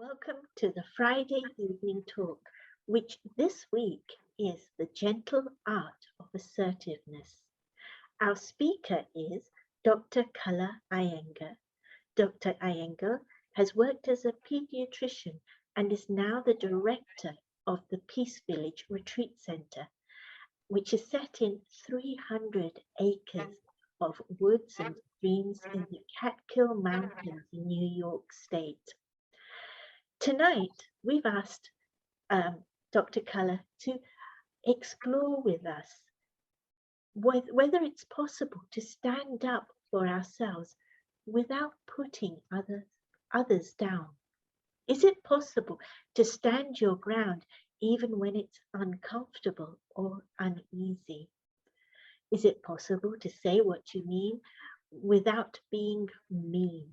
Welcome to the Friday evening talk, which this week is the Gentle Art of Assertiveness. Our speaker is Dr. Iyengar. Dr. Iyengar has worked as a paediatrician and is now the director of the Peace Village Retreat Center, which is set in 300 acres of woods and streams in the Catskill Mountains in New York State. Tonight, we've asked Dr. Color to explore with us whether it's possible to stand up for ourselves without putting others down. Is it possible to stand your ground even when it's uncomfortable or uneasy? Is it possible to say what you mean without being mean?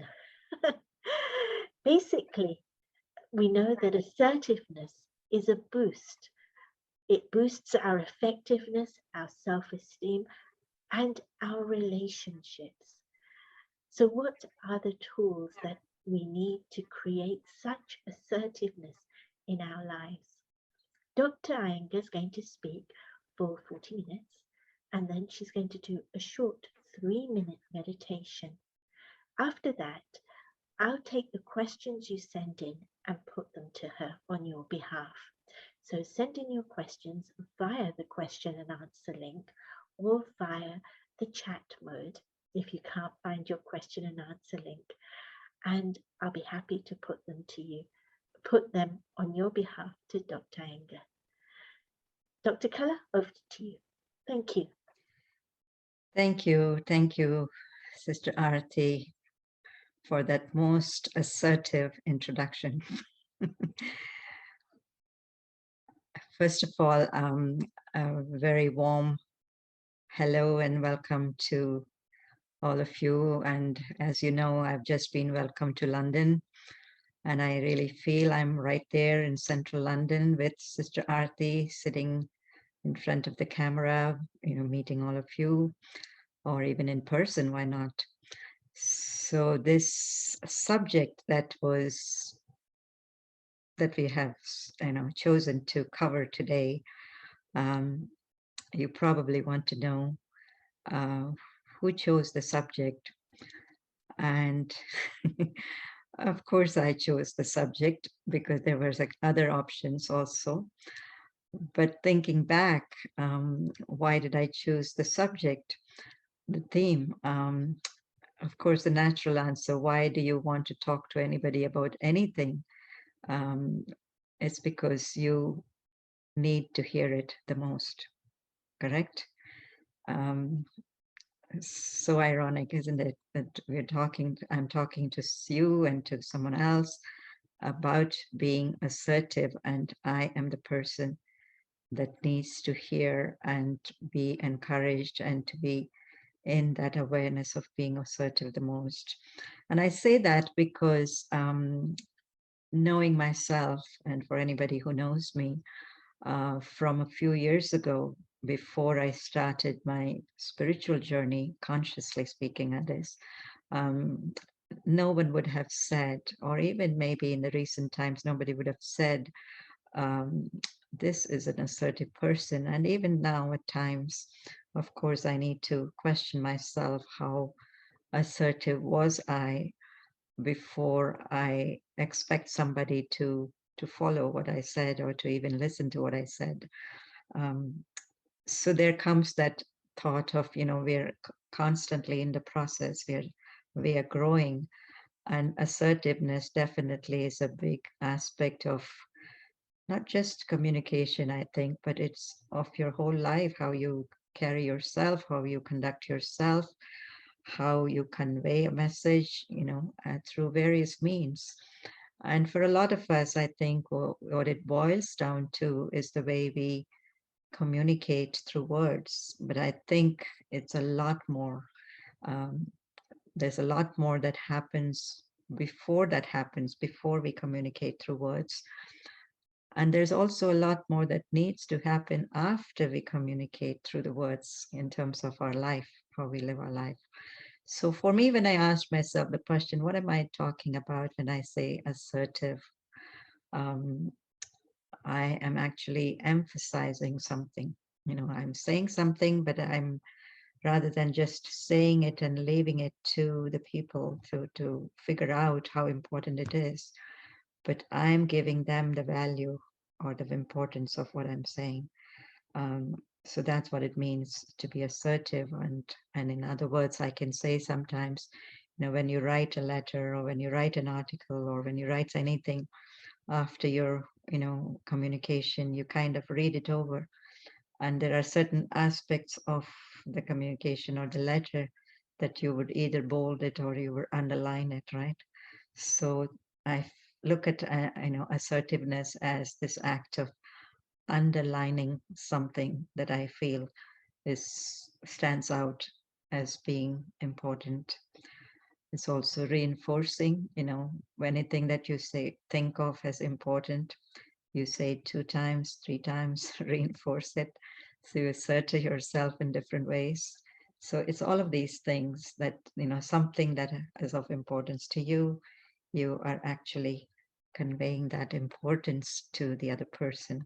Basically, we know that assertiveness is a boost. It boosts our effectiveness, our self-esteem, and our relationships. So what are the tools that we need to create such assertiveness in our lives? Dr. Iyengar is going to speak for 40 minutes, and then she's going to do a short 3-minute meditation. After that, I'll take the questions you send in and put them to her on your behalf. So send in your questions via the question and answer link or via the chat mode if you can't find your question and answer link. And I'll be happy to put them on your behalf to Dr. Iyengar. Dr. Kala, over to you. Thank you. Thank you, Sister Arati, for that most assertive introduction. First of all, a very warm hello and welcome to all of you. And as you know, I've just been welcomed to London, and I really feel I'm right there in central London with Sister Arati, sitting in front of the camera, meeting all of you, or even in person, why not? So this subject that we have chosen to cover today, you probably want to know who chose the subject. And of course I chose the subject because there was other options also. But thinking back, why did I choose the subject, the theme? Of course, the natural answer, why do you want to talk to anybody about anything? It's because you need to hear it the most, correct? So ironic, isn't it, that I'm talking to you and to someone else about being assertive, and I am the person that needs to hear and be encouraged and to be in that awareness of being assertive the most. And I say that because knowing myself, and for anybody who knows me, from a few years ago, before I started my spiritual journey, consciously speaking, that is, no one would have said, or even maybe in the recent times, nobody would have said, this is an assertive person. And even now at times, of course, I need to question myself, how assertive was I before I expect somebody to follow what I said or to even listen to what I said. So there comes that thought of, we're constantly in the process, we are growing, and assertiveness definitely is a big aspect of not just communication, I think, but it's of your whole life, how you carry yourself, how you conduct yourself, how you convey a message, through various means. And for a lot of us, I think what it boils down to is the way we communicate through words. But I think it's a lot more. There's a lot more that happens before we communicate through words. And there's also a lot more that needs to happen after we communicate through the words in terms of our life, how we live our life. So for me, when I asked myself the question, what am I talking about when I say assertive? um, I am actually emphasizing something. I'm saying something, but I'm rather than just saying it and leaving it to the people to figure out how important it is, but I'm giving them the value or the importance of what I'm saying. So that's what it means to be assertive. And in other words, I can say sometimes, when you write a letter or when you write an article or when you write anything after your, communication, you kind of read it over. And there are certain aspects of the communication or the letter that you would either bold it or you would underline it, right? So I look at, assertiveness as this act of underlining something that I feel stands out as being important. It's also reinforcing, anything that you say, think of as important, you say it 2 times, 3 times, reinforce it. So you assert to yourself in different ways. So it's all of these things that, something that is of importance to you, you are actually conveying that importance to the other person.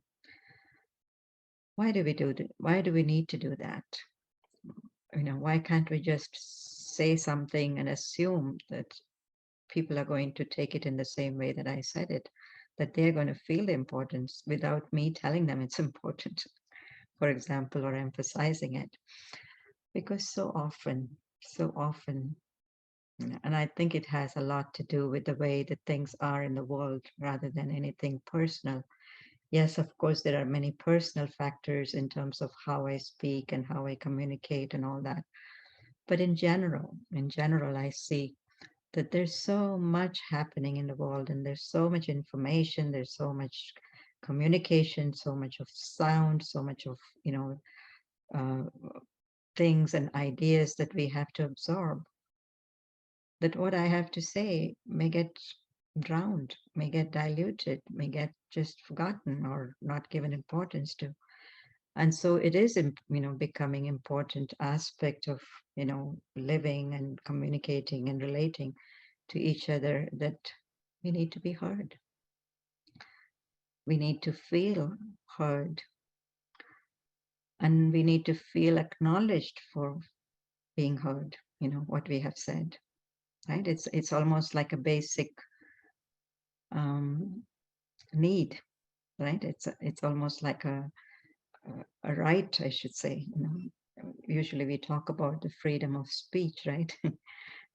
Why do we do that? Why do we need to do that? Why can't we just say something and assume that people are going to take it in the same way that I said it, that they're going to feel the importance without me telling them it's important, for example, or emphasizing it? Because so often, and I think it has a lot to do with the way that things are in the world rather than anything personal. Yes, of course, there are many personal factors in terms of how I speak and how I communicate and all that. But in general, I see that there's so much happening in the world and there's so much information, there's so much communication, so much of sound, so much of, uh, things and ideas that we have to absorb, that what I have to say may get drowned, may get diluted, may get just forgotten or not given importance to. And so it is, becoming important aspect of, living and communicating and relating to each other, that we need to be heard. We need to feel heard, and we need to feel acknowledged for being heard, what we have said, right? It's almost like a basic um, need, right? It's almost like a right, I should say. Usually we talk about the freedom of speech, right?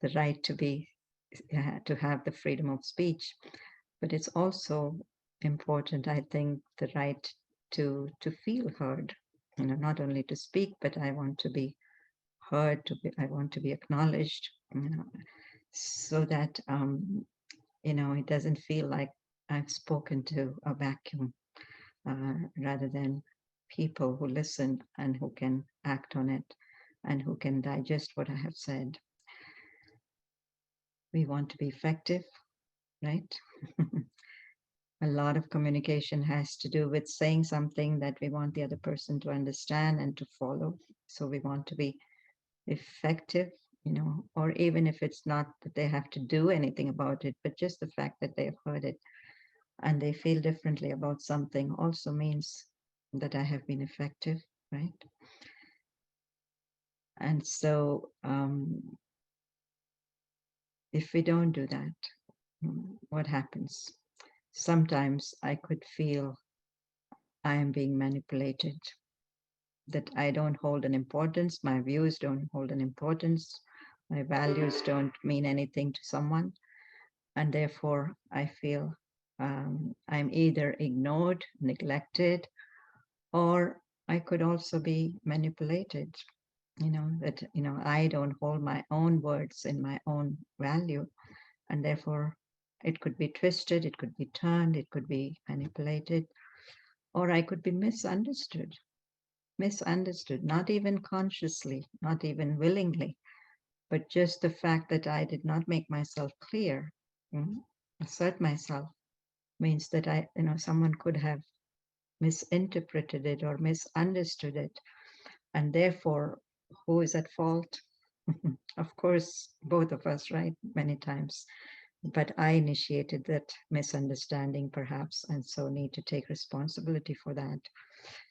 The right to be to have the freedom of speech, but it's also important, I think, the right to feel heard. Not only to speak, but I want to be heard. I want to be acknowledged. So that it doesn't feel like I've spoken to a vacuum, rather than people who listen and who can act on it and who can digest what I have said. We want to be effective, right? A lot of communication has to do with saying something that we want the other person to understand and to follow. So we want to be effective, or even if it's not that they have to do anything about it, but just the fact that they have heard it and they feel differently about something also means that I have been effective, right? And so if we don't do that, what happens? Sometimes I could feel I am being manipulated, that I don't hold an importance, my views don't hold an importance, my values don't mean anything to someone, and therefore I feel I'm either ignored, neglected, or I could also be manipulated. That I don't hold my own words in my own value, and therefore it could be twisted, it could be turned, it could be manipulated, or I could be misunderstood, not even consciously, not even willingly, but just the fact that I did not make myself clear, assert myself, means that someone could have misinterpreted it or misunderstood it. And therefore, who is at fault? Of course, both of us, right? Many times. but I initiated that misunderstanding perhaps, and so need to take responsibility for that.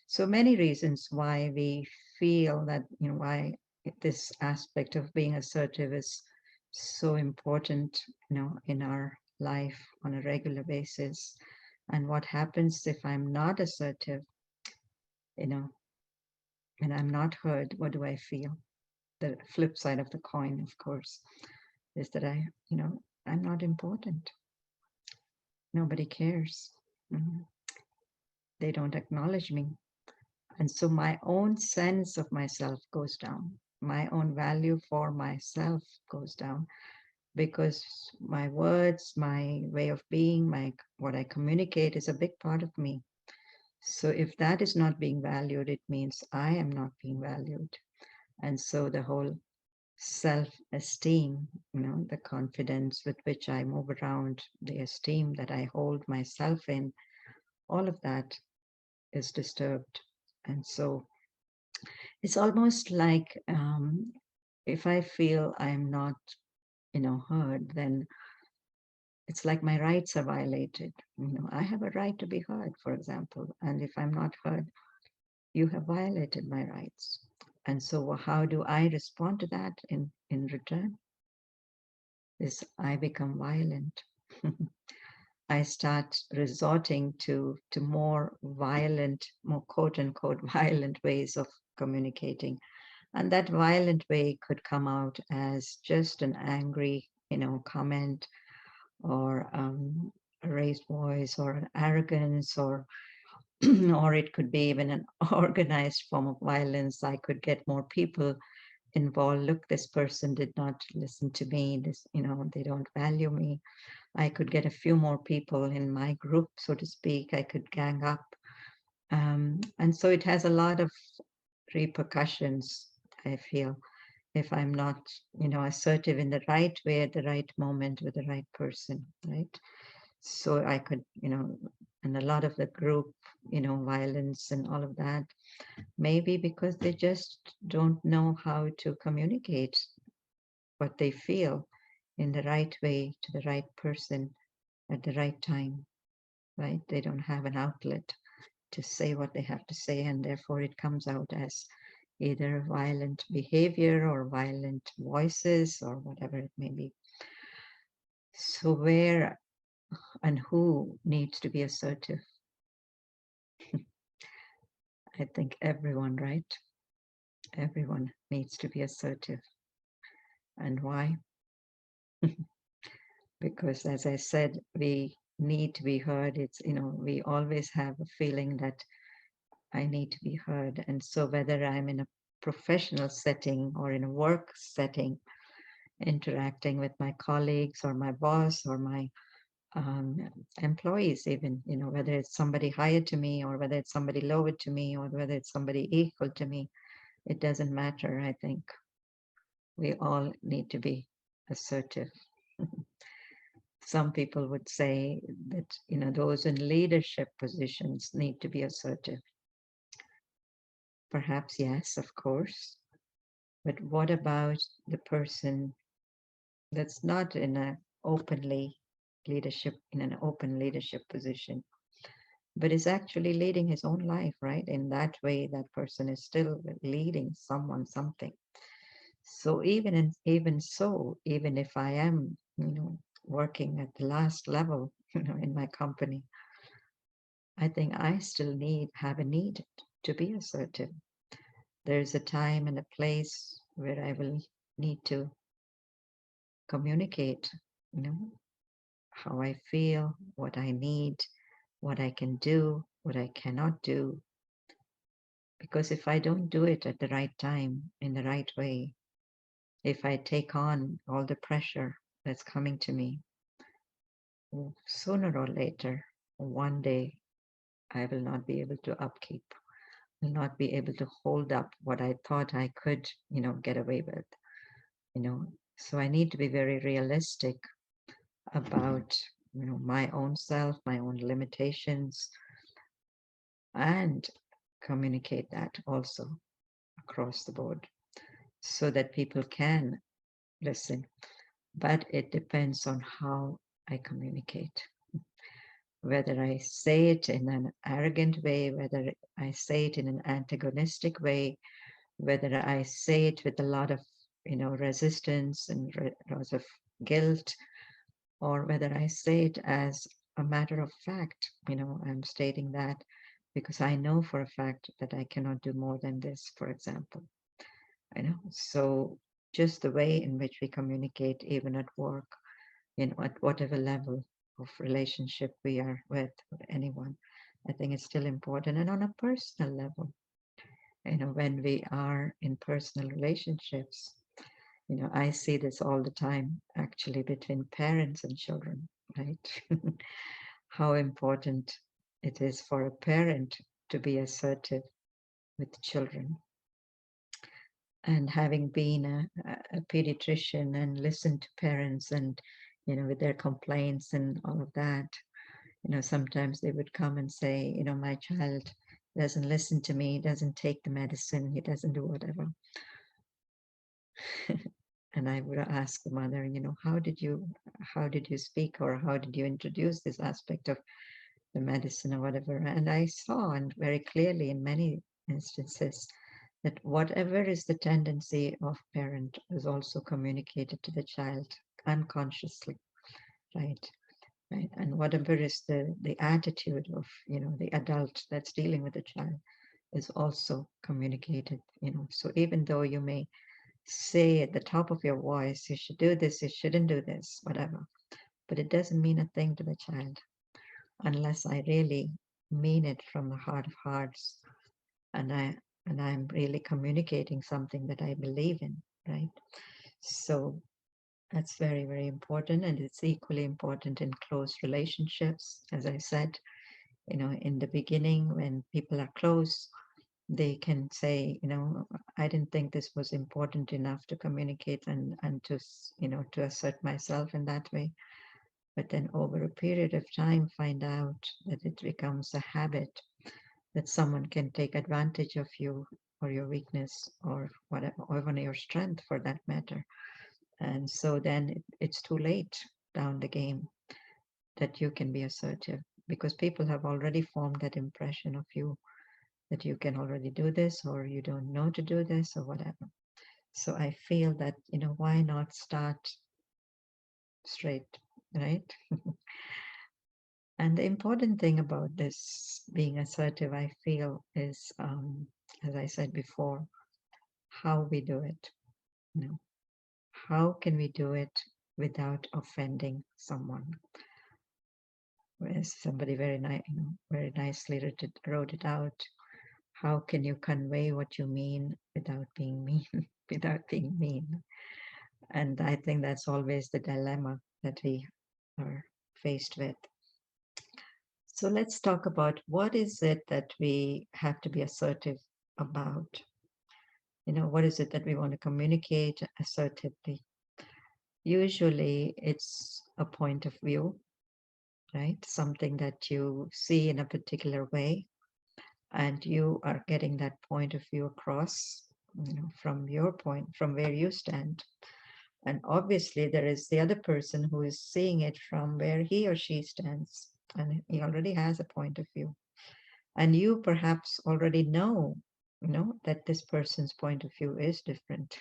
So many reasons why we feel that, why this aspect of being assertive is so important, in our life on a regular basis. And what happens if I'm not assertive, you know, and I'm not heard, what do I feel? The flip side of the coin, of course, is that I'm not important. Nobody cares. Mhm. They don't acknowledge me. And so my own sense of myself goes down. My own value for myself goes down because my words, my way of being, what I communicate is a big part of me. So if that is not being valued, it means I am not being valued. And so the whole self-esteem, the confidence with which I move around, the esteem that I hold myself in, all of that is disturbed. And so it's almost like if I feel I'm not, heard, then it's like my rights are violated. I have a right to be heard, for example. And if I'm not heard, you have violated my rights. And so how do I respond to that in return? Is I become violent. I start resorting to more violent, more quote unquote violent ways of communicating. And that violent way could come out as just an angry, comment, or a raised voice, or an arrogance, or or it could be even an organized form of violence. I could get more people involved. Look, this person did not listen to me. They don't value me. I could get a few more people in my group, so to speak. I could gang up. And so it has a lot of repercussions, I feel, if I'm not, assertive in the right way at the right moment with the right person, right? So I could, and a lot of the group, violence and all of that, maybe because they just don't know how to communicate what they feel in the right way to the right person at the right time, right? They don't have an outlet to say what they have to say, and therefore it comes out as either violent behavior or violent voices or whatever it may be. So where and who needs to be assertive? I think everyone, right? Everyone needs to be assertive. And why? Because as I said, we need to be heard. It's, we always have a feeling that I need to be heard. And so whether I'm in a professional setting or in a work setting, interacting with my colleagues or my boss or my employees, even, whether it's somebody higher to me or whether it's somebody lower to me or whether it's somebody equal to me, it doesn't matter. I think we all need to be assertive. Some people would say that, those in leadership positions need to be assertive. Perhaps, yes, of course. But what about the person that's not in an open leadership position, but is actually leading his own life, right? In that way, that person is still leading someone, something. So even if I am, working at the last level, in my company, I think I still have a need to be assertive. There's a time and a place where I will need to communicate, how I feel, what I need, what I can do, what I cannot do. Because if I don't do it at the right time, in the right way, if I take on all the pressure that's coming to me, sooner or later, one day, I will not be able to upkeep, will not be able to hold up what I thought I could, get away with, So I need to be very realistic about, my own self, my own limitations, and communicate that also across the board so that people can listen. but it depends on how I communicate. Whether I say it in an arrogant way, whether I say it in an antagonistic way, whether I say it with a lot of, resistance and lots of guilt, or whether I say it as a matter of fact, I'm stating that because I know for a fact that I cannot do more than this, for example. So just the way in which we communicate, even at work, at whatever level of relationship we are with anyone, I think it's still important. And on a personal level, when we are in personal relationships, I see this all the time actually between parents and children, right? How important it is for a parent to be assertive with children. And having been a pediatrician and listened to parents and, with their complaints and all of that, sometimes they would come and say, my child doesn't listen to me, doesn't take the medicine, he doesn't do whatever. And I would ask the mother, how did you speak, or how did you introduce this aspect of the medicine or whatever? And I saw, and very clearly in many instances, that whatever is the tendency of parent is also communicated to the child unconsciously, right? Right. And whatever is the attitude of, the adult that's dealing with the child is also communicated, So even though you may say at the top of your voice, you should do this, you shouldn't do this, whatever, but it doesn't mean a thing to the child unless I really mean it from the heart of hearts, and I'm really communicating something that I believe in, right? So that's very, very important, and it's equally important in close relationships. As I said, in the beginning, when people are close, they can say, I didn't think this was important enough to communicate and to, to assert myself in that way. But then over a period of time, find out that it becomes a habit, that someone can take advantage of you or your weakness or whatever, or even your strength for that matter. And so then it's too late down the game that you can be assertive, because people have already formed that impression of you, that you can already do this, or you don't know to do this, or whatever. So I feel that, why not start straight, right? And the important thing about this being assertive, I feel, is, as I said before, how we do it. How can we do it without offending someone? As somebody very nicely wrote it out. How can you convey what you mean without being mean? Without being mean. And I think that's always the dilemma that we are faced with. So let's talk about what is it that we have to be assertive about. What is it that we want to communicate assertively? Usually it's a point of view, right? Something that you see in a particular way, and you are getting that point of view across, from your point, from where you stand. And obviously, there is the other person who is seeing it from where he or she stands, and he already has a point of view. And you perhaps already know, that this person's point of view is different.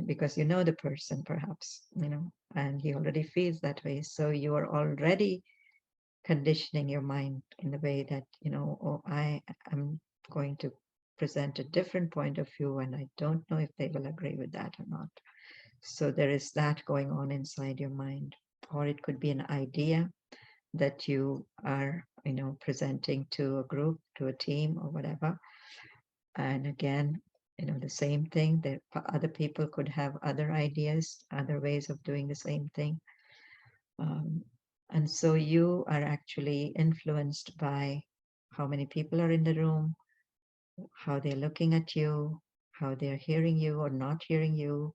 Because you know the person, perhaps, and he already feels that way. So you are already conditioning your mind in the way that, oh, I am going to present a different point of view, and I don't know if they will agree with that or not. So there is that going on inside your mind. Or it could be an idea that you are, presenting to a group, to a team, or whatever. And again, the same thing, that other people could have other ideas, other ways of doing the same thing. And so you are actually influenced by how many people are in the room, how they're looking at you, how they're hearing you or not hearing you.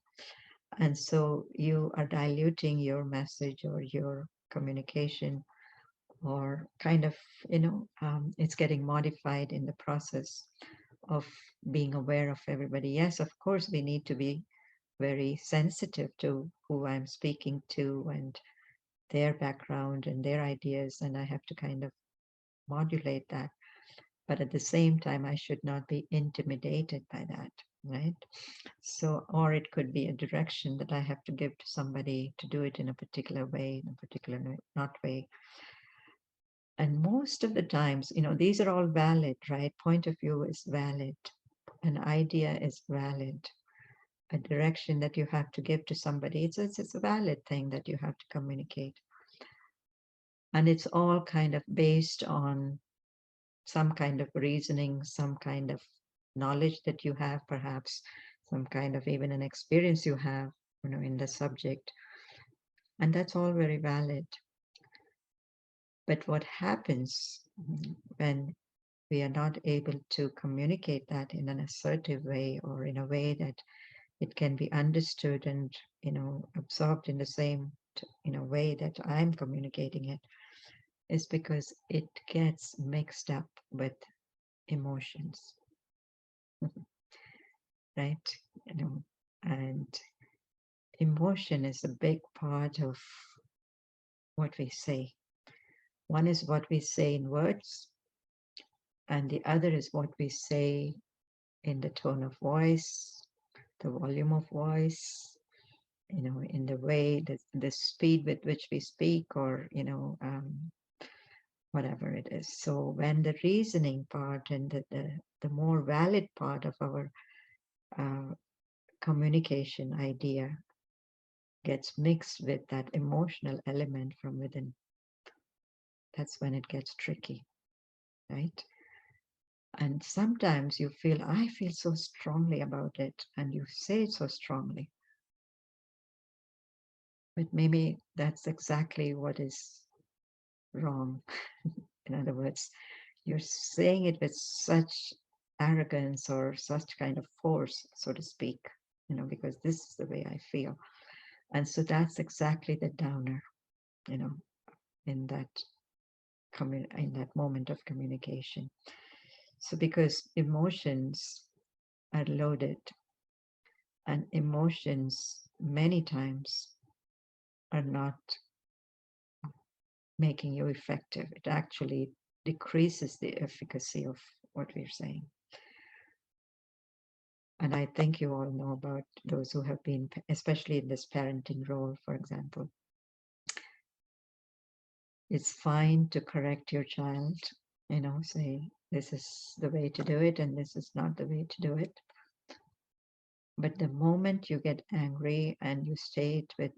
And so you are diluting your message or your communication, or kind of, it's getting modified in the process of being aware of everybody. Yes, of course, we need to be very sensitive to who I'm speaking to and their background and their ideas, and I have to kind of modulate that. But at the same time, I should not be intimidated by that, right? So, or it could be a direction that I have to give to somebody to do it in a particular way, in a particular not way. And most of the times, these are all valid, right? Point of view is valid, an idea is valid, a direction that you have to give to somebody, it's a valid thing that you have to communicate. And it's all kind of based on some kind of reasoning, some kind of knowledge that you have, perhaps some kind of even an experience you have, in the subject. And that's all very valid. But what happens when we are not able to communicate that in an assertive way or in a way that it can be understood and, absorbed in the same, way that I'm communicating it, is because it gets mixed up with emotions. Right? And emotion is a big part of what we say. One is what we say in words, and the other is what we say in the tone of voice, the volume of voice, in the way, the speed with which we speak, or, whatever it is. So when the reasoning part and the more valid part of our communication idea gets mixed with that emotional element from within, that's when it gets tricky, right? And sometimes you feel, I feel so strongly about it, and you say it so strongly. But maybe that's exactly what is wrong. In other words, you're saying it with such arrogance or such kind of force, so to speak, because this is the way I feel. And so that's exactly the downer, in that in that moment of communication. So because emotions are loaded, and emotions many times are not making you effective, it actually decreases the efficacy of what we're saying. And I think you all know about those who have been, especially in this parenting role, for example. It's fine to correct your child, say, this is the way to do it and this is not the way to do it. But the moment you get angry and you say it with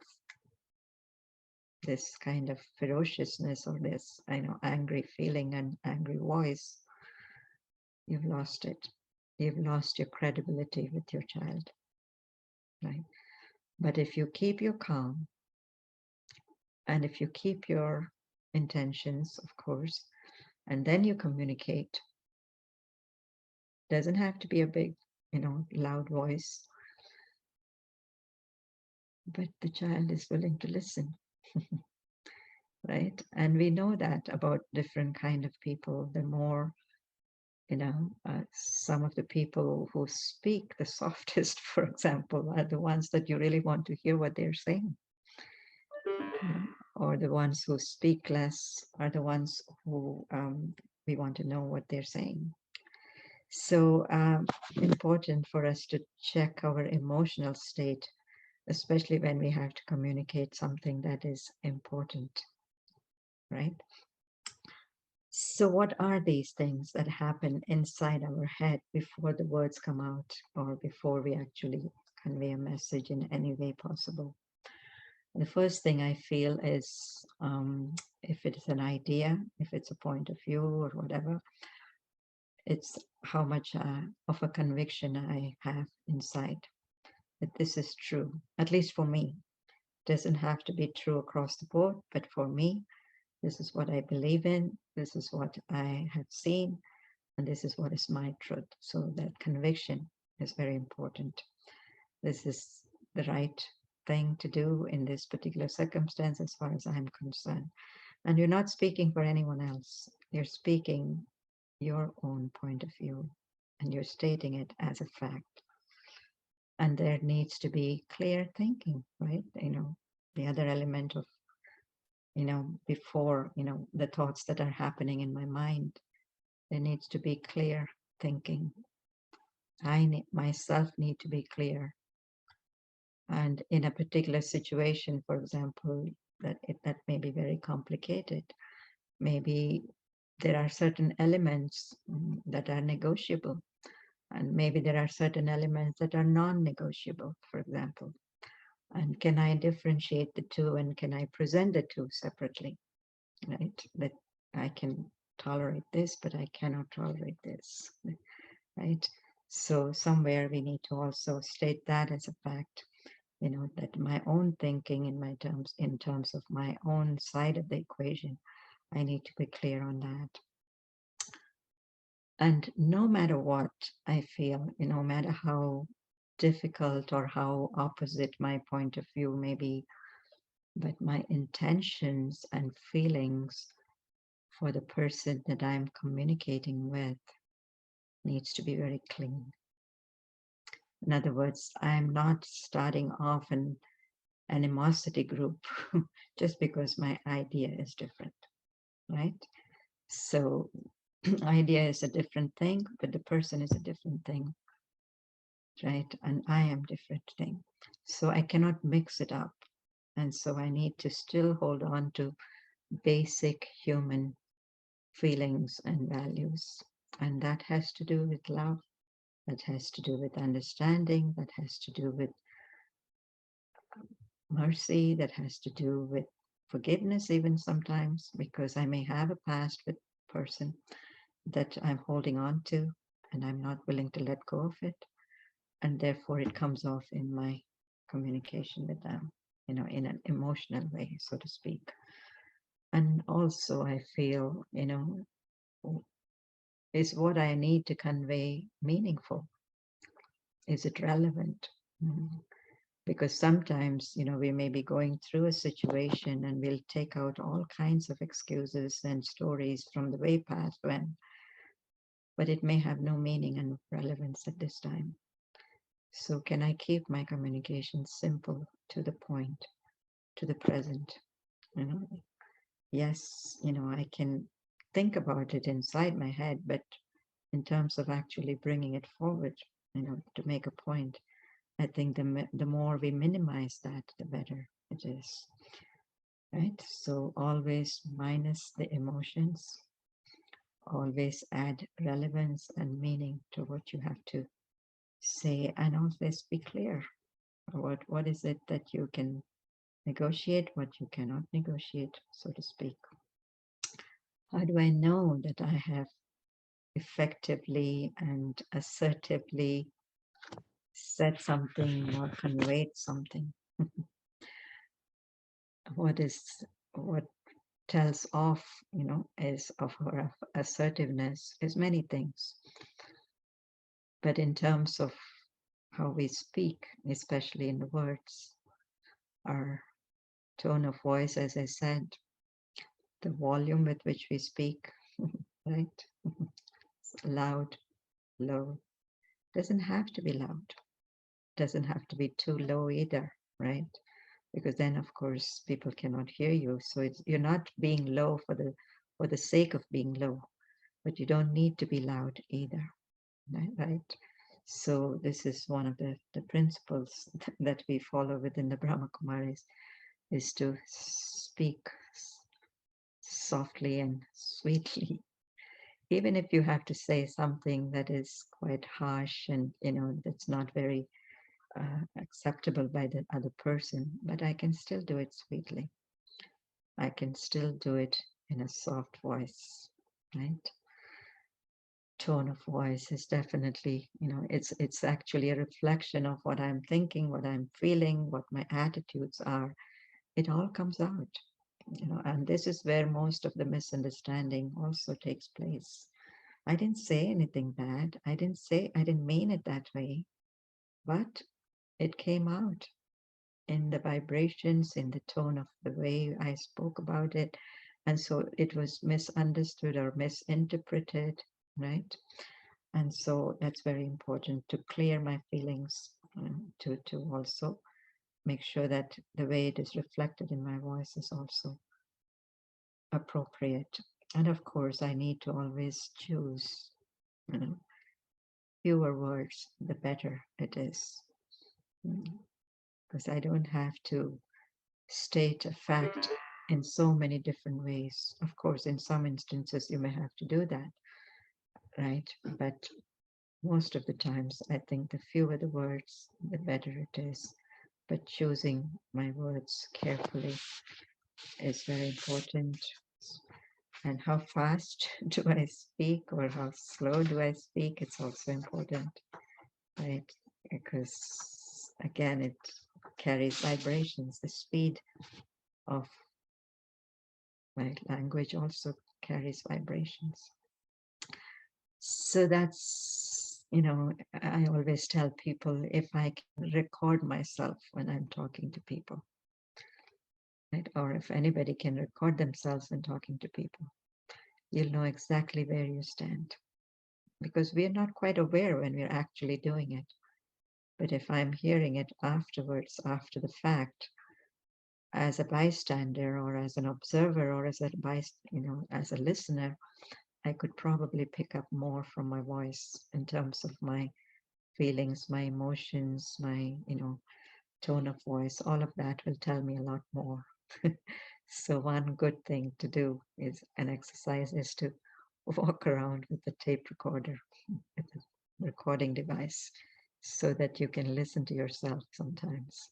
this kind of ferociousness or this, angry feeling and angry voice, you've lost it. You've lost your credibility with your child, right? But if you keep your calm, and if you keep your intentions, of course, and then you communicate, doesn't have to be a big, loud voice, but the child is willing to listen. Right? And we know that about different kind of people. The more, some of the people who speak the softest, for example, are the ones that you really want to hear what they're saying. Or the ones who speak less are the ones who we want to know what they're saying. So important for us to check our emotional state, especially when we have to communicate something that is important, right? So what are these things that happen inside our head before the words come out or before we actually convey a message in any way possible? The first thing I feel is if it's an idea, if it's a point of view or whatever, it's how much of a conviction I have inside that this is true, at least for me. It doesn't have to be true across the board, but for me, this is what I believe in, this is what I have seen, and this is what is my truth. So that conviction is very important. This is the right thing to do in this particular circumstance as far as I'm concerned. And you're not speaking for anyone else. You're speaking your own point of view, and you're stating it as a fact. And there needs to be clear thinking, right? The other element of, before, the thoughts that are happening in my mind, there needs to be clear thinking. Myself need to be clear. And in a particular situation, for example, that may be very complicated. Maybe there are certain elements that are negotiable, and maybe there are certain elements that are non-negotiable, for example. And can I differentiate the two, and can I present the two separately, right? That I can tolerate this, but I cannot tolerate this, right? So somewhere we need to also state that as a fact, that my own thinking in terms of my own side of the equation, I need to be clear on that. And no matter what I feel, no matter how difficult or how opposite my point of view may be, but my intentions and feelings for the person that I'm communicating with needs to be very clean. In other words, I'm not starting off an animosity group just because my idea is different, right? So idea is a different thing, but the person is a different thing, right? And I am different thing. So I cannot mix it up. And so I need to still hold on to basic human feelings and values. And that has to do with love, that has to do with understanding, that has to do with mercy, that has to do with forgiveness, even sometimes, because I may have a past with person that I'm holding on to and I'm not willing to let go of it. And therefore it comes off in my communication with them, in an emotional way, so to speak. And also I feel, is what I need to convey meaningful? Is it relevant? Because sometimes, we may be going through a situation and we'll take out all kinds of excuses and stories from the way past when, but it may have no meaning and relevance at this time. So can I keep my communication simple, to the point, to the present? Yes, I can think about it inside my head, but in terms of actually bringing it forward, to make a point, I think the more we minimize that, the better it is, right? So always minus the emotions, always add relevance and meaning to what you have to say, and always be clear. What is it that you can negotiate, what you cannot negotiate, so to speak. How do I know that I have effectively and assertively said something or conveyed something? What tells off, is of our assertiveness is many things. But in terms of how we speak, especially in the words, our tone of voice, as I said, the volume with which we speak, right? Loud, low. Doesn't have to be loud. Doesn't have to be too low either, right? Because then, of course, people cannot hear you. So you're not being low for the sake of being low, but you don't need to be loud either, right? So this is one of the principles that we follow within the Brahma Kumaris, is to speak softly and sweetly, even if you have to say something that is quite harsh and that's not very acceptable by the other person, but I can still do it sweetly. I can still do it in a soft voice, right? Tone of voice is definitely, it's actually a reflection of what I'm thinking, what I'm feeling, what my attitudes are. It all comes out, and this is where most of the misunderstanding also takes place. I didn't say anything bad. I didn't mean it that way, but it came out in the vibrations, in the tone of the way I spoke about it. And so it was misunderstood or misinterpreted, right? And so that's very important, to clear my feelings to also make sure that the way it is reflected in my voice is also appropriate. And of course, I need to always choose, you know, fewer words, the better it is. Because I don't have to state a fact in so many different ways. Of course, in some instances, you may have to do that, right? But most of the times, I think the fewer the words, the better it is. But choosing my words carefully is very important. And how fast do I speak or how slow do I speak? It's also important, right? Because again, it carries vibrations. The speed of my language also carries vibrations. So that's, I always tell people if I can record myself when I'm talking to people, right? Or if anybody can record themselves when talking to people, you'll know exactly where you stand. Because we're not quite aware when we're actually doing it. But if I'm hearing it afterwards, after the fact, as a bystander or as an observer or as as a listener, I could probably pick up more from my voice in terms of my feelings, my emotions, my, tone of voice. All of that will tell me a lot more. So one good thing to do is an exercise is to walk around with the tape recorder, with the recording device, so that you can listen to yourself sometimes.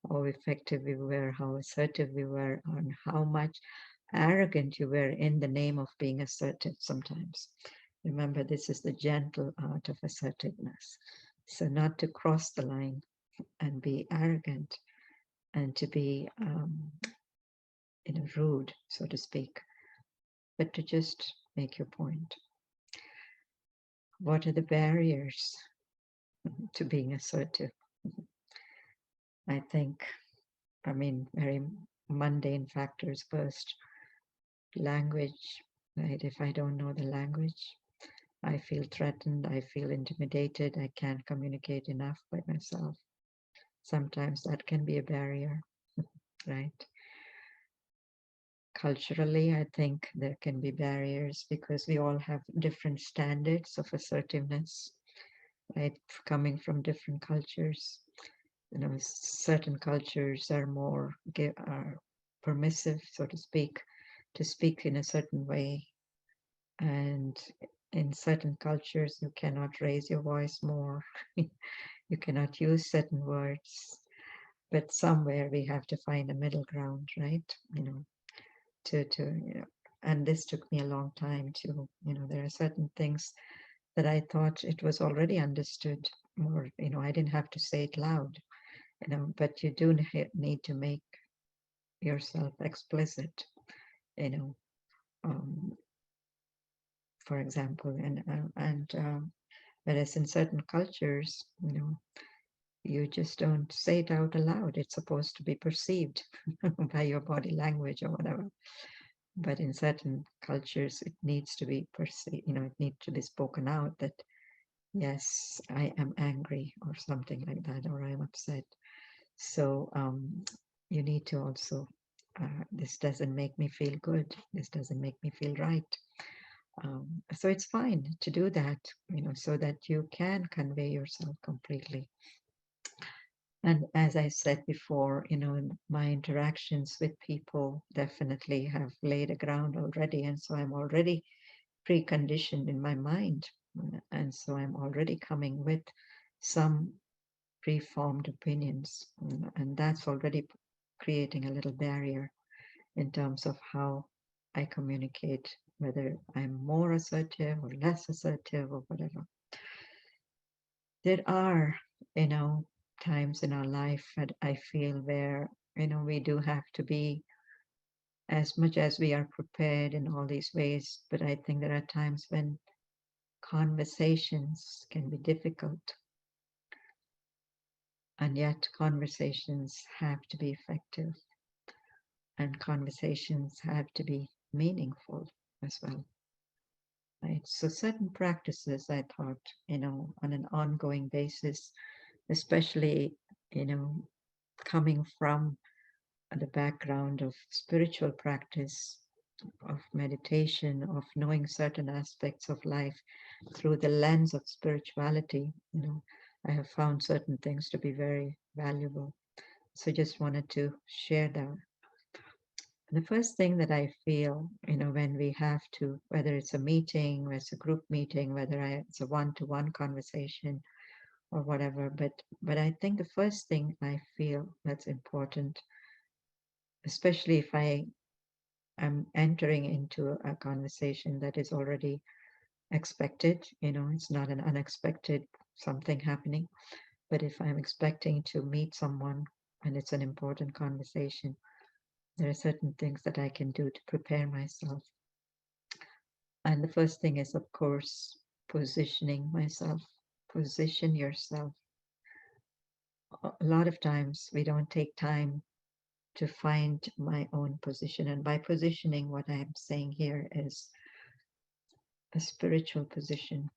How effective we were, how assertive we were, and how much arrogant you were in the name of being assertive sometimes. Remember, this is the gentle art of assertiveness. So, not to cross the line and be arrogant and to be, rude, so to speak, but to just make your point. What are the barriers to being assertive? I think, very mundane factors first. Language, right? If I don't know the language, I feel threatened, I feel intimidated, I can't communicate enough by myself. Sometimes that can be a barrier, right? Culturally, I think there can be barriers because we all have different standards of assertiveness, right? Coming from different cultures. Certain cultures are are permissive, so to speak in a certain way. And in certain cultures, you cannot raise your voice more. You cannot use certain words. But somewhere we have to find a middle ground, right? And this took me a long time to, there are certain things that I thought it was already understood, or, I didn't have to say it loud, but you do need to make yourself explicit, you know, um, for example, and whereas in certain cultures, you just don't say it out aloud. It's supposed to be perceived by your body language or whatever. But in certain cultures, it needs to be perceived, it needs to be spoken out that, yes, I am angry or something like that, or I'm upset. So you need to also, this doesn't make me feel good. This doesn't make me feel right. So it's fine to do that, so that you can convey yourself completely. And as I said before, my interactions with people definitely have laid a ground already. And so I'm already preconditioned in my mind. And so I'm already coming with some preformed opinions. And that's already creating a little barrier in terms of how I communicate, whether I'm more assertive or less assertive or whatever. There are, times in our life that I feel where, we do have to be as much as we are prepared in all these ways. But I think there are times when conversations can be difficult. And yet conversations have to be effective. And conversations have to be meaningful as well. Right. So certain practices I thought, on an ongoing basis especially, coming from the background of spiritual practice, of meditation, of knowing certain aspects of life through the lens of spirituality. I have found certain things to be very valuable. So just wanted to share that. The first thing that I feel, when we have to, whether it's a meeting, whether it's a group meeting, whether it's a one-to-one conversation or whatever, but I think the first thing I feel that's important, especially if I am entering into a conversation that is already expected, it's not an unexpected something happening, but if I'm expecting to meet someone and it's an important conversation, there are certain things that I can do to prepare myself. And the first thing is, of course, positioning myself. Position yourself. A lot of times we don't take time to find my own position. And by positioning, what I'm saying here is a spiritual position,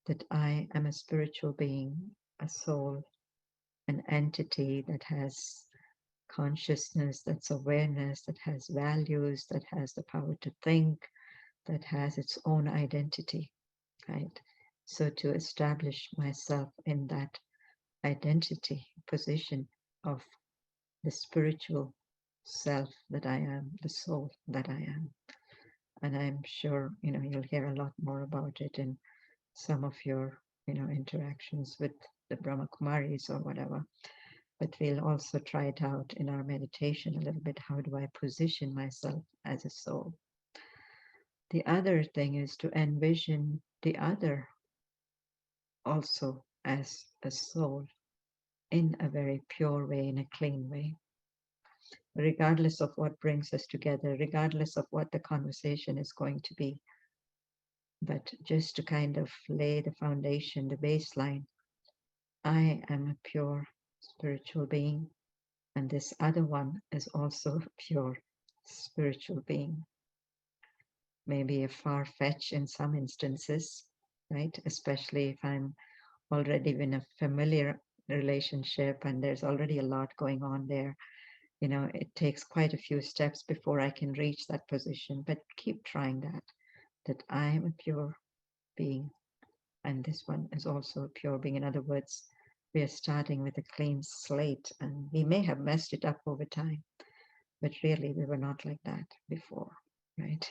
that I am a spiritual being, a soul, an entity that has consciousness, that's awareness, that has values, that has the power to think, that has its own identity, right? So to establish myself in that identity position of the spiritual self that I am, the soul that I am. And I'm sure, you'll hear a lot more about it in some of your, interactions with the Brahma Kumaris or whatever. But we'll also try it out in our meditation a little bit. How do I position myself as a soul? The other thing is to envision the other also as a soul in a very pure way, in a clean way, regardless of what brings us together, regardless of what the conversation is going to be. But just to kind of lay the foundation, the baseline, I am a pure spiritual being, and this other one is also a pure spiritual being. Maybe a far-fetched in some instances, right? Especially if I'm already in a familiar relationship and there's already a lot going on there. It takes quite a few steps before I can reach that position, but keep trying that I am a pure being, and this one is also a pure being. In other words, we are starting with a clean slate, and we may have messed it up over time, but really we were not like that before, right?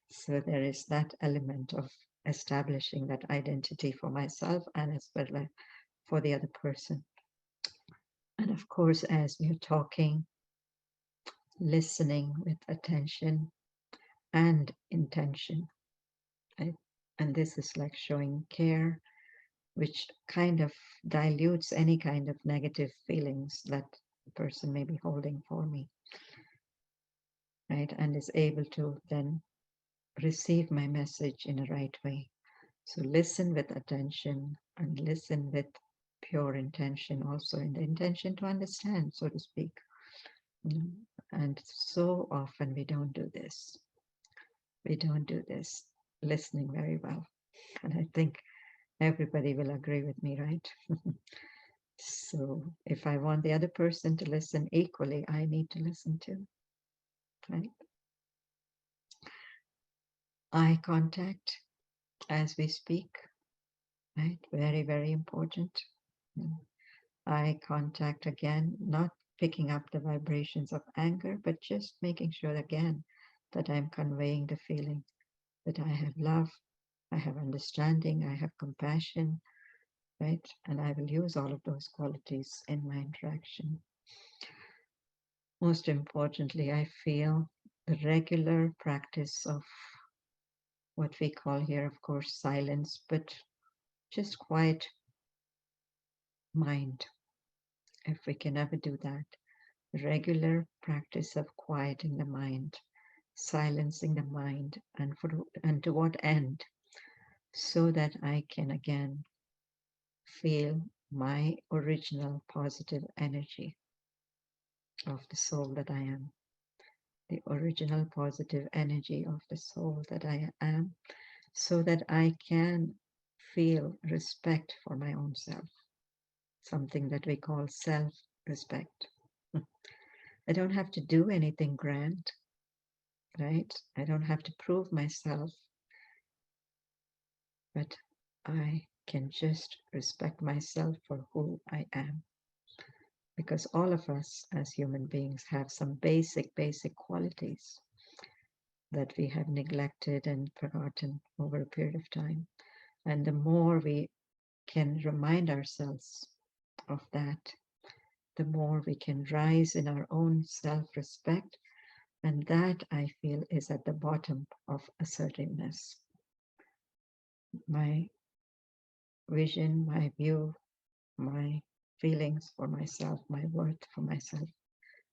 So there is that element of establishing that identity for myself and as well as for the other person. And of course, as we are talking, listening with attention and intention, right? And this is like showing care, which kind of dilutes any kind of negative feelings that the person may be holding for me, right? And is able to then receive my message in a right way. So listen with attention and listen with pure intention, also in the intention to understand, so to speak. And so often we don't do this. We don't do this listening very well. And I think everybody will agree with me, right? So if I want the other person to listen equally, I need to listen too, right? Eye contact as we speak, right? Very, very important. Eye contact again, not picking up the vibrations of anger, but just making sure again that I'm conveying the feeling that I have love, I have understanding, I have compassion, right? And I will use all of those qualities in my interaction. Most importantly, I feel the regular practice of what we call here, of course, silence, but just quiet mind. If we can ever do that, regular practice of quieting the mind, silencing the mind, and to what end? So that I can again feel my original positive energy of the soul that I am, the original positive energy of the soul that I am, so that I can feel respect for my own self. something that we call self-respect. I don't have to do anything grand, right? I don't have to prove myself, but I can just respect myself for who I am. Because all of us as human beings have some basic qualities that we have neglected and forgotten over a period of time. And the more we can remind ourselves of that, the more we can rise in our own self-respect. And that, I feel, is at the bottom of assertiveness. My vision, my view, my feelings for myself, my worth for myself,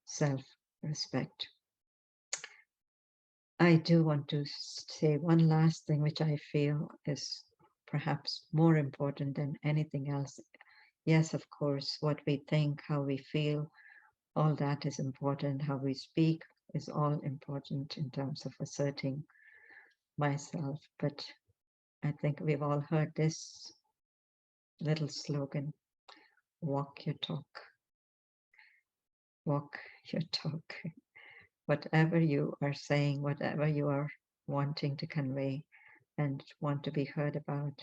self-respect. I do want to say one last thing, which I feel is perhaps more important than anything else. Yes, of course, what we think, how we feel, all that is important. How we speak is all important in terms of asserting myself. But I think we've all heard this little slogan, walk your talk. Walk your talk. Whatever you are saying, whatever you are wanting to convey and want to be heard about,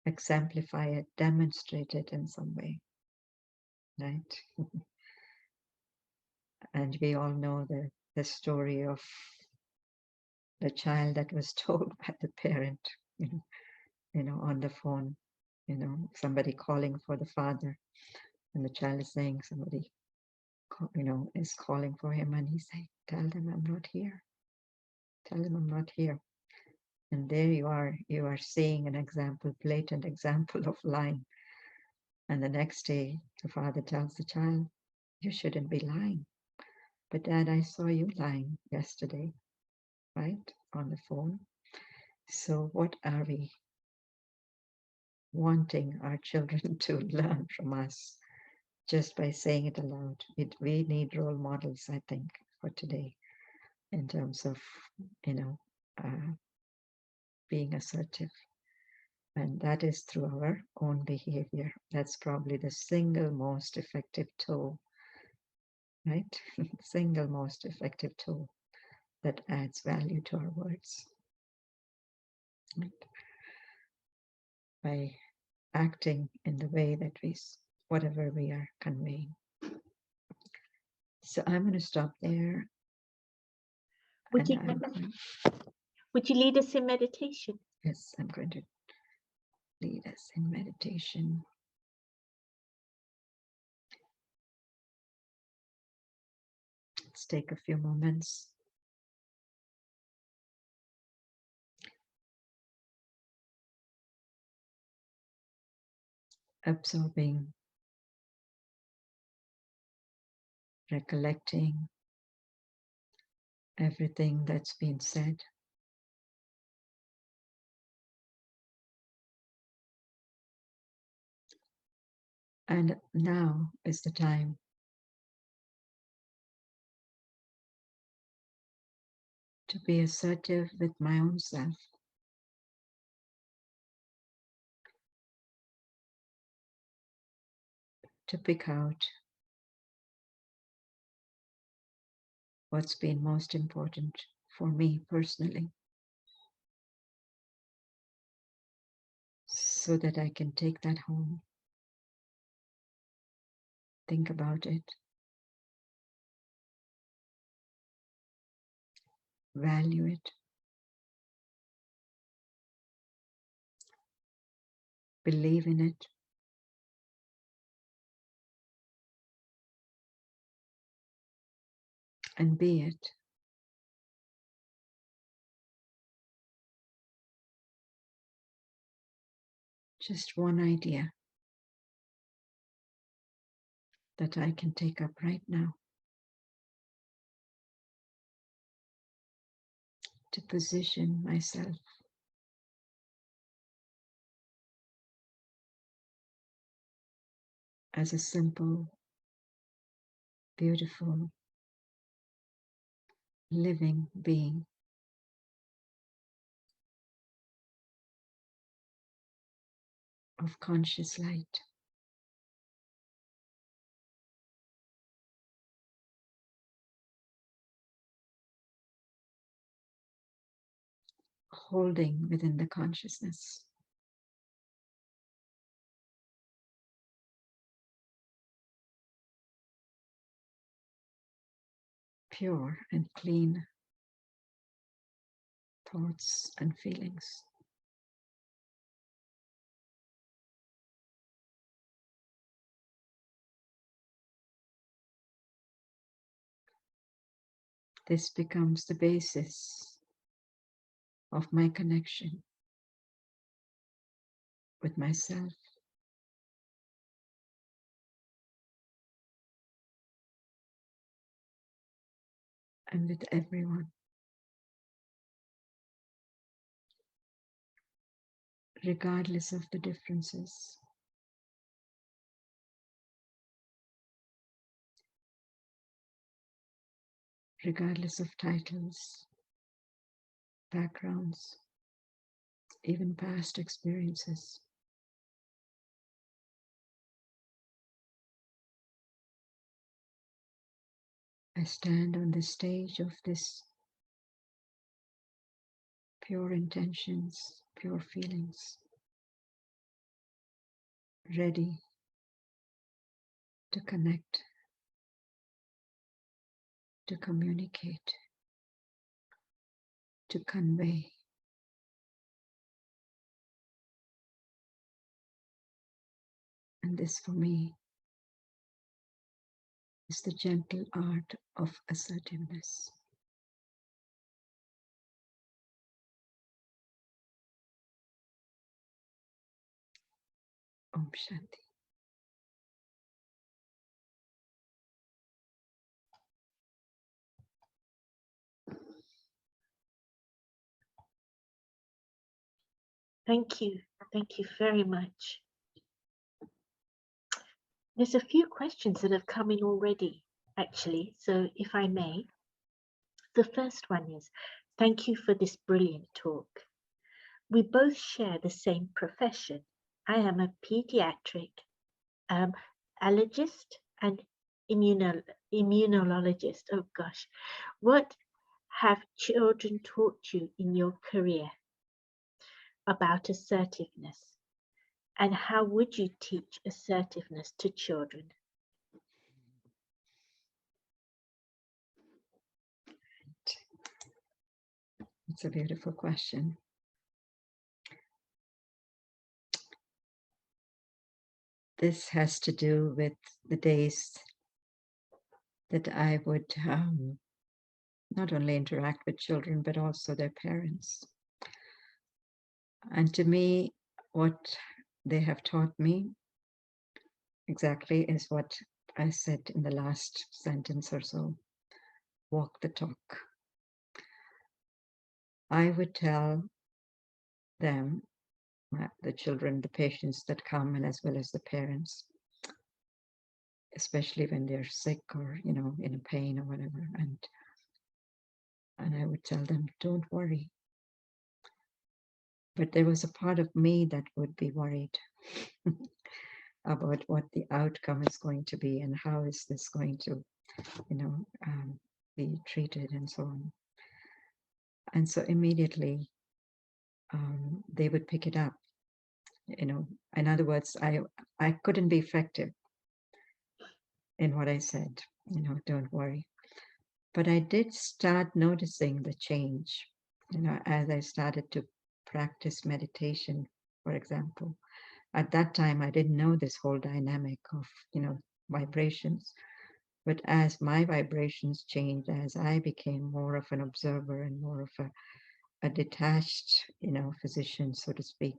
exemplify it, demonstrate it in some way, right? And we all know the story of the child that was told by the parent, on the phone, somebody calling for the father, and the child is saying somebody, is calling for him, and he's saying, tell them I'm not here. Tell them I'm not here. And there you are seeing an example, blatant example of lying. And the next day, the father tells the child, you shouldn't be lying. But Dad, I saw you lying yesterday, right, on the phone. So what are we wanting our children to learn from us just by saying it aloud? We need role models, I think, for today in terms of, being assertive. And that is through our own behavior. That's probably the single most effective tool, right? Single most effective tool that adds value to our words. Right? By acting in the way that whatever we are conveying. So I'm going to stop there. Would you lead us in meditation? Yes, I'm going to lead us in meditation. Let's take a few moments. Absorbing, recollecting everything that's been said. And now is the time to be assertive with my own self. To pick out what's been most important for me personally, so that I can take that home, think about it, value it, believe in it, and be it. Just one idea that I can take up right now to position myself as a simple, beautiful, living being. Of conscious light. holding within the consciousness. Pure and clean thoughts and feelings. This becomes the basis of my connection with myself and with everyone, regardless of the differences. Regardless of titles, backgrounds, even past experiences. I stand on the stage of this pure intentions, pure feelings, ready to connect, to communicate, to convey. And this for me is the gentle art of assertiveness. Om Shanti. Thank you. Thank you very much. There's a few questions that have come in already, actually. So if I may, the first one is, thank you for this brilliant talk. We both share the same profession. I am a pediatric allergist and immunologist. Oh gosh. What have children taught you in your career about assertiveness? And how would you teach assertiveness to children? It's a beautiful question. This has to do with the days that I would not only interact with children, but also their parents. And to me, what they have taught me exactly is what I said in the last sentence or so. Walk the talk. I would tell them, the children, the patients that come, and as well as the parents, especially when they're sick or, you know, in pain or whatever. And I would tell them, don't worry. But there was a part of me that would be worried about what the outcome is going to be and how is this going to, you know, be treated and so on. And so immediately they would pick it up. You know, in other words, I couldn't be effective in what I said, you know, don't worry. But I did start noticing the change, you know, as I started to practice meditation, for example. At that time, I didn't know this whole dynamic of, you know, vibrations. But as my vibrations changed, as I became more of an observer and more of a detached, you know, physician, so to speak,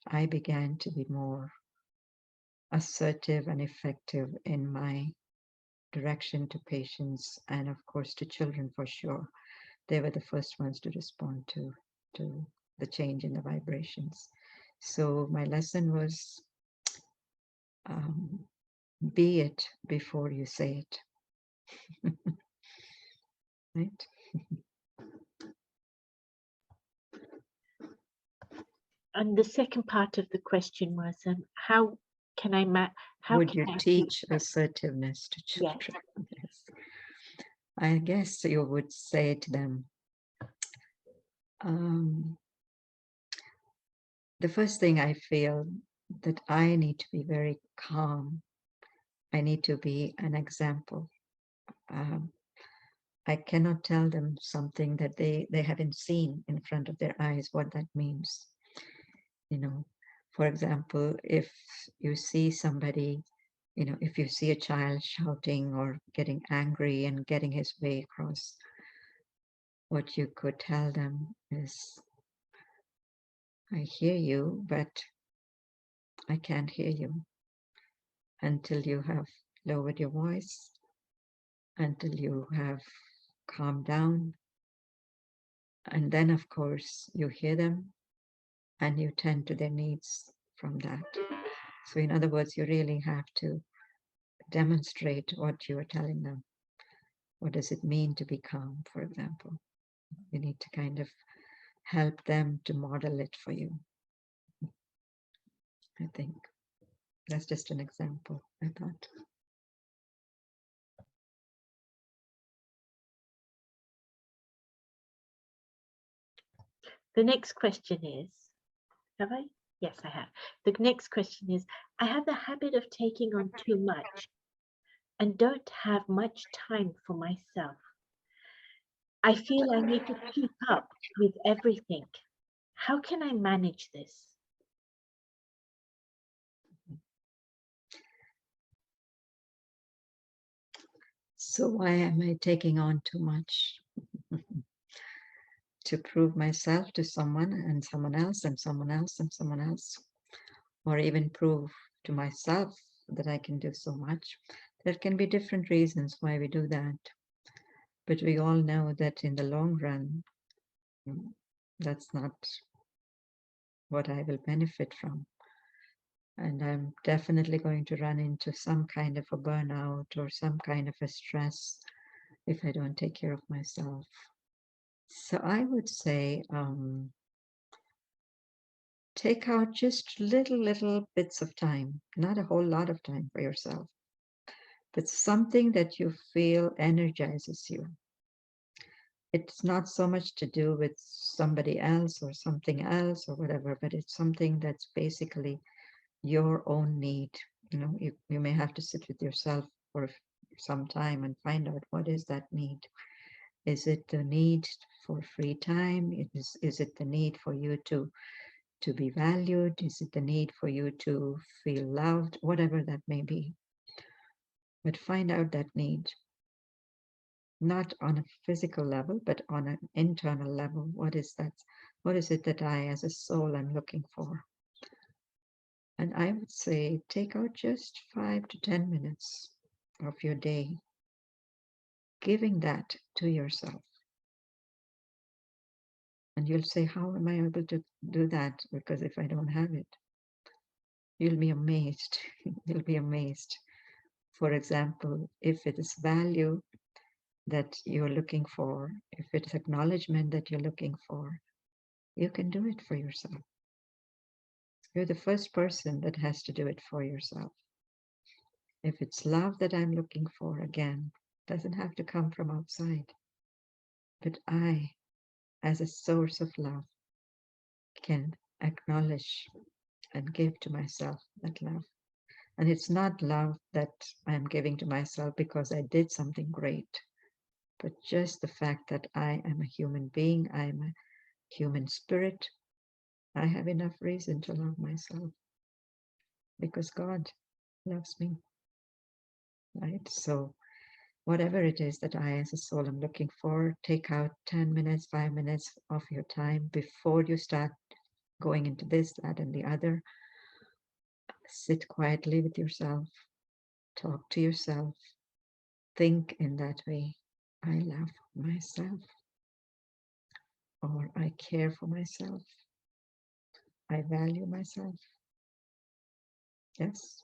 I began to be more assertive and effective in my direction to patients and, of course, to children for sure. They were the first ones to respond to the change in the vibrations. So my lesson was, be it before you say it. Right? And the second part of the question was, how can I Would you teach assertiveness to children? Yes. Yes. I guess you would say to them, The first thing I feel that I need to be very calm. I need to be an example. I cannot tell them something that they haven't seen in front of their eyes, what that means. You know, for example, if you see somebody, if you see a child shouting or getting angry and getting his way across, what you could tell them is, I hear you, but I can't hear you until you have lowered your voice, until you have calmed down. And then, of course, you hear them and you tend to their needs from that. So, in other words, you really have to demonstrate what you are telling them. What does it mean to be calm, for example? You need to kind of help them to model it for you. I think that's just an example, I thought. The next question is, have I? Yes, I have. The next question is, I have the habit of taking on too much and don't have much time for myself. I feel I need to keep up with everything. How can I manage this? So why am I taking on too much? To prove myself to someone and someone else and someone else and someone else, or even prove to myself that I can do so much. There can be different reasons why we do that. But we all know that in the long run, that's not what I will benefit from. And I'm definitely going to run into some kind of a burnout or some kind of a stress if I don't take care of myself. So I would say take out just little bits of time, not a whole lot of time for yourself, but something that you feel energizes you. It's not so much to do with somebody else or something else or whatever, but it's something that's basically your own need. You may have to sit with yourself for some time and find out what is that need. Is it the need for free time? Is it the need for you to be valued? Is it the need for you to feel loved? Whatever that may be. But find out that need, not on a physical level, but on an internal level. What is that? What is it that I, as a soul, am looking for? And I would say take out just 5 to 10 minutes of your day, giving that to yourself. And you'll say, how am I able to do that? Because if I don't have it, you'll be amazed. You'll be amazed. For example, if it is value that you're looking for, if it's acknowledgement that you're looking for, you can do it for yourself. You're the first person that has to do it for yourself. If it's love that I'm looking for, again, doesn't have to come from outside. But I, as a source of love, can acknowledge and give to myself that love. And it's not love that I'm giving to myself because I did something great, but just the fact that I am a human being, I'm a human spirit. I have enough reason to love myself because God loves me, right? So whatever it is that I, as a soul, am looking for, take out 10 minutes, 5 minutes of your time before you start going into this, that, and the other. Sit quietly with yourself, talk to yourself, think in that way. I love myself, or I care for myself, I value myself. Yes.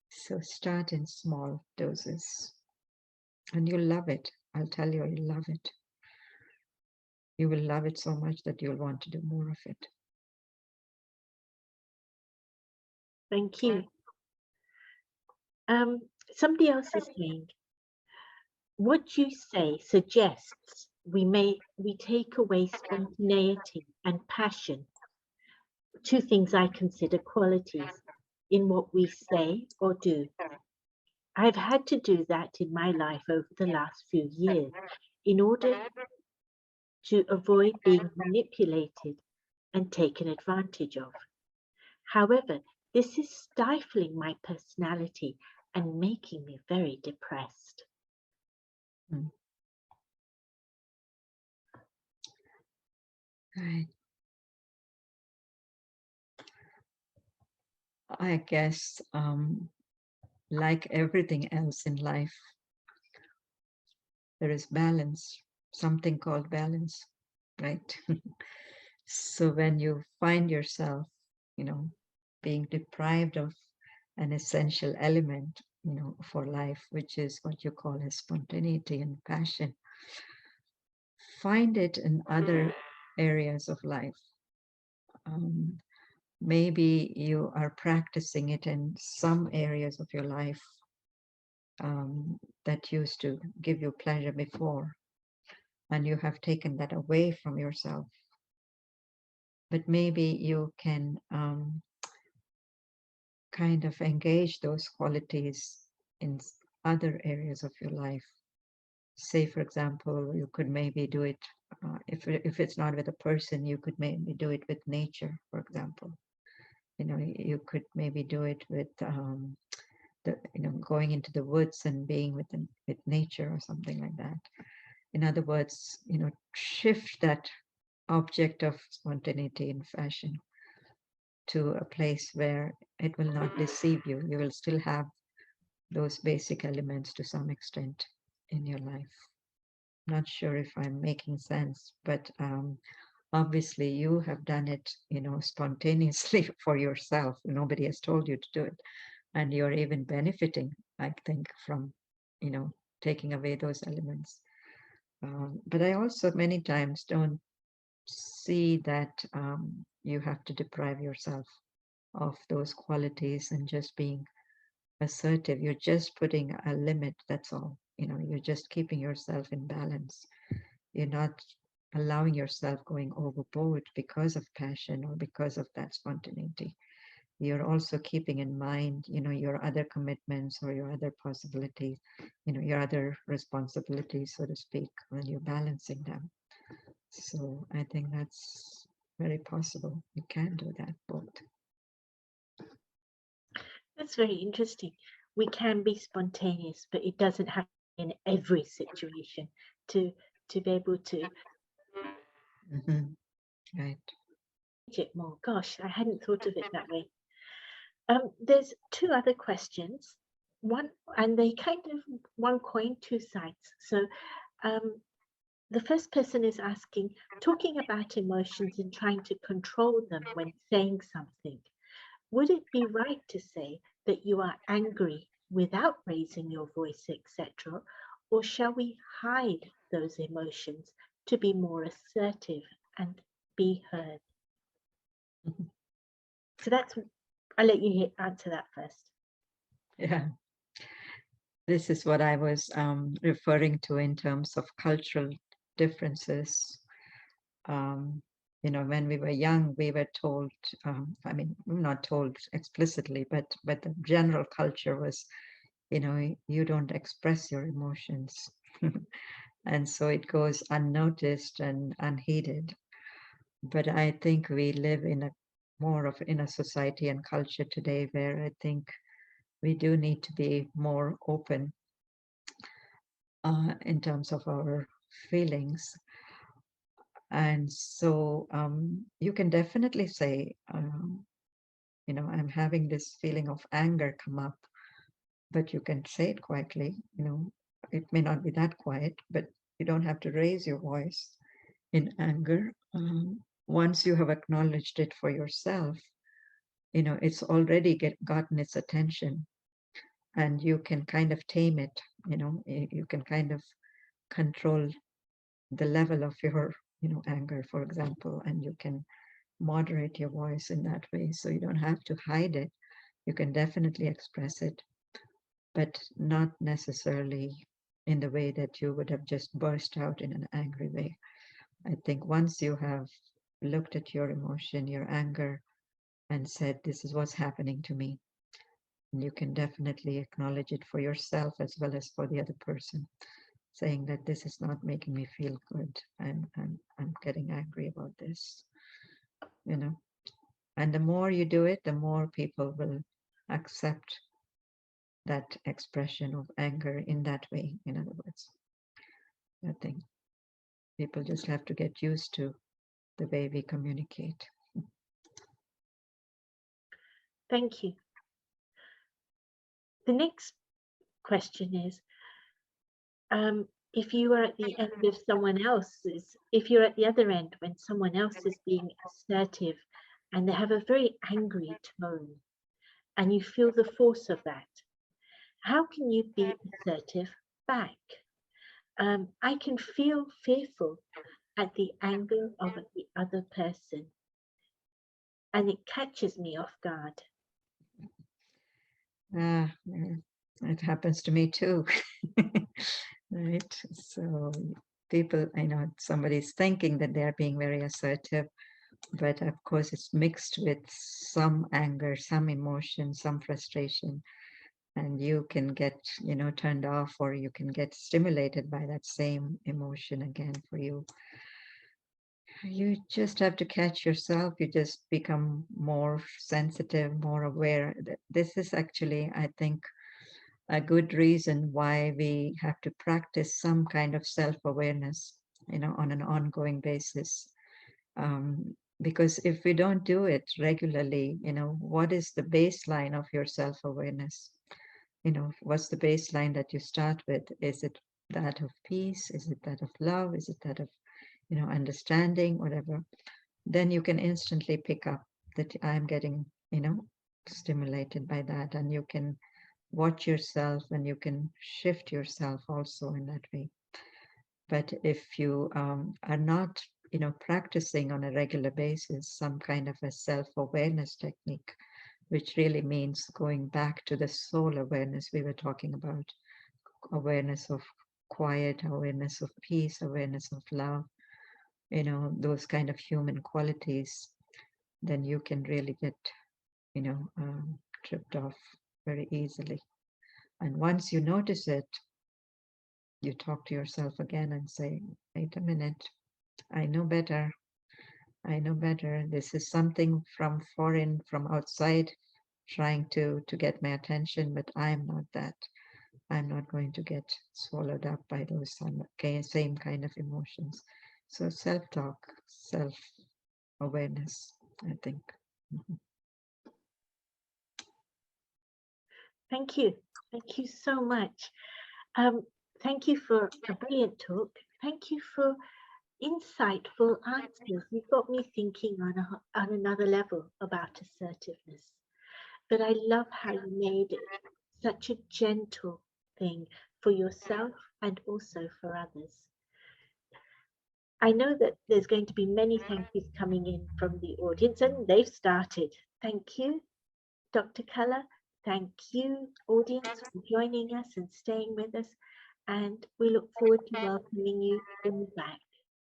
So start in small doses and you'll love it. I'll tell you, you'll love it. You will love it so much that you'll want to do more of it. Thank you. Somebody else is saying, what you say suggests we take away spontaneity and passion, two things I consider qualities in what we say or do. I've had to do that in my life over the last few years in order to avoid being manipulated and taken advantage of. However, this is stifling my personality and making me very depressed. Mm. Right. I guess, like everything else in life, there is balance, something called balance, right? So when you find yourself, being deprived of an essential element, for life, which is what you call as spontaneity and passion, find it in other areas of life. Um, Maybe you are practicing it in some areas of your life that used to give you pleasure before, and you have taken that away from yourself. But maybe you can kind of engage those qualities in other areas of your life. Say, for example, you could maybe do it, if it's not with a person, you could maybe do it with nature, for example. You could maybe do it with going into the woods and being with nature or something like that. In other words, shift that object of spontaneity and fashion to a place where it will not deceive you. You will still have those basic elements to some extent in your life. Not sure if I'm making sense, but obviously you have done it, spontaneously for yourself. Nobody has told you to do it. And you're even benefiting, I think, from, taking away those elements. But I also many times don't see that you have to deprive yourself of those qualities and just being assertive. You're just putting a limit, that's all. You're just keeping yourself in balance. You're not allowing yourself going overboard because of passion or because of that spontaneity. You're also keeping in mind, your other commitments or your other possibilities, your other responsibilities, so to speak, when you're balancing them. So I think that's very possible. You can do that both. That's very interesting. We can be spontaneous, but it doesn't have to be in every situation to be able to Mm-hmm. Right. it more. Gosh, I hadn't thought of it that way. There's two other questions. One, and they kind of one coin, two sides. So, the first person is asking, talking about emotions and trying to control them when saying something. Would it be right to say that you are angry without raising your voice, etc., or shall we hide those emotions to be more assertive and be heard? Mhm. So that's, I'll let you answer that first. Yeah. This is what I was referring to in terms of cultural differences. Um, when we were young, we were told, I mean, not told explicitly, but the general culture was, you don't express your emotions. And so it goes unnoticed and unheeded. But I think we live in a more of in a society and culture today where I think we do need to be more open in terms of our feelings. And so you can definitely say, I'm having this feeling of anger come up, but you can say it quietly. It may not be that quiet, but you don't have to raise your voice in anger. Once you have acknowledged it for yourself, it's already gotten its attention, and you can kind of tame it. You can kind of control the level of your anger, for example, and you can moderate your voice in that way, so you don't have to hide it. You can definitely express it, but not necessarily in the way that you would have just burst out in an angry way. I think once you have looked at your emotion, your anger, and said, this is what's happening to me, you can definitely acknowledge it for yourself as well as for the other person, saying that this is not making me feel good. I'm getting angry about this, you know. And the more you do it, the more people will accept that expression of anger in that way. In other words, I think people just have to get used to the way we communicate. Thank you. The next question is, if you are at the end of someone else's, if you're at the other end when someone else is being assertive and they have a very angry tone and you feel the force of that, how can you be assertive back? I can feel fearful at the anger of the other person and it catches me off guard. It happens to me too. Right? So people, I know somebody's thinking that they're being very assertive, but of course it's mixed with some anger, some emotion, some frustration, and you can get, turned off, or you can get stimulated by that same emotion again for you. You just have to catch yourself. You just become more sensitive, more aware. This is actually, I think, a good reason why we have to practice some kind of self-awareness, on an ongoing basis. Because if we don't do it regularly, what is the baseline of your self-awareness? What's the baseline that you start with? Is it that of peace? Is it that of love? Is it that of, understanding, whatever? Then you can instantly pick up that I'm getting, stimulated by that, and you can watch yourself and you can shift yourself also in that way. But if you are not, practicing on a regular basis some kind of a self-awareness technique, which really means going back to the soul awareness we were talking about, awareness of quiet, awareness of peace, awareness of love, those kind of human qualities, then you can really get, tripped off very easily. And once you notice it, you talk to yourself again and say, wait a minute, I know better. I know better. This is something from foreign, from outside, trying to get my attention, but I'm not that. I'm not going to get swallowed up by those same kind of emotions. So self-talk, self-awareness, I think. Thank you. Thank you so much. Thank you for a brilliant talk. Thank you for insightful answers. You've got me thinking on another level about assertiveness. But I love how you made it such a gentle thing for yourself and also for others. I know that there's going to be many thank yous coming in from the audience, and they've started. Thank you, Dr. Kala. Thank you, audience, for joining us and staying with us. And we look forward to welcoming you all back.